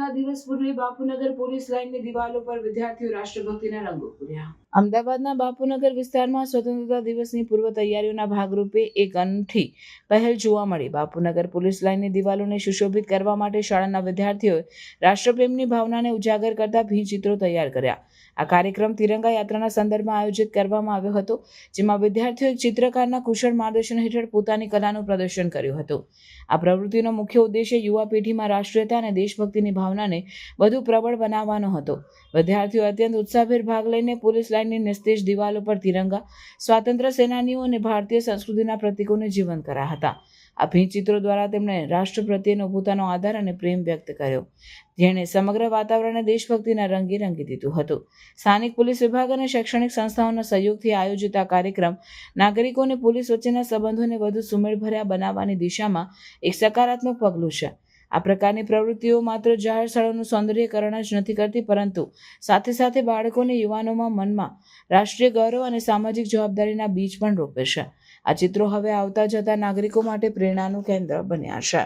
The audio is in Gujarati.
સ્વતંત્રતા દિવસ પૂર્વે બાપુનગર પોલીસ લાઇનની દિવાલો પર વિદ્યાર્થીઓ રાષ્ટ્રભક્તિના રંગો પૂર્યા। અમદાવાદના બાપુનગર વિસ્તારમાં સ્વતંત્રતા દિવસની પૂર્વ તૈયારીઓના ભાગરૂપે એક અનૂઠી પહેલ જોવા મળી। બાપુનગર પોલીસ લાઇનની દિવાલોને સુશોભિત કરવા માટે શાળાના વિદ્યાર્થીઓએ રાષ્ટ્રપ્રેમની ભાવનાને ઉજાગર કરતા ભીંતચિત્રો તૈયાર કર્યા। આ કાર્યક્રમ તિરંગા યાત્રાના સંદર્ભમાં આયોજિત કરવામાં આવ્યો હતો, જેમાં વિદ્યાર્થીઓએ ચિત્રકારના કુશળ માર્ગદર્શન હેઠળ પોતાની કલાનું પ્રદર્શન કર્યું હતું। આ પ્રવૃત્તિનો મુખ્ય ઉદ્દેશ્ય યુવા પેઢીમાં રાષ્ટ્રીયતા અને દેશભક્તિની ભાવનાને વધુ પ્રબળ બનાવવાનો હતો। વિદ્યાર્થીઓ અત્યંત ઉત્સાહભેર ભાગ લઈને પોલીસ લાઇનની નિસ્તેજ દિવાલો પર તિરંગા, સ્વાતંત્ર્ય સેનાનીઓ અને ભારતીય સંસ્કૃતિના પ્રતીકોને જીવંત કર્યા હતા। આ ભીંતચિત્રો દ્વારા તેમણે રાષ્ટ્ર પ્રત્યેનો પોતાનો આદર અને પ્રેમ વ્યક્ત કર્યો, જેણે સમગ્ર વાતાવરણને દેશભક્તિના રંગે રંગી દીધું હતું। સ્થાનિક પોલીસ વિભાગ અને શૈક્ષણિક સંસ્થાઓના સહયોગથી આયોજિત આ કાર્યક્રમ નાગરિકો અને પોલીસ વચ્ચેના સંબંધોને વધુ સુમેળભર્યા બનાવવાની દિશામાં એક સકારાત્મક પગલું છે। આ પ્રકારની પ્રવૃત્તિઓ માત્ર જાહેર સ્થળોનું સૌંદર્યકરણ જ નથી કરતી, પરંતુ સાથે સાથે બાળકો અને યુવાનોમાં મનમાં રાષ્ટ્રીય ગૌરવ અને સામાજિક જવાબદારીના બીજ પણ રોપે છે। આ ચિત્રો હવે આવતા જતા નાગરિકો માટે પ્રેરણાનું કેન્દ્ર બન્યા છે।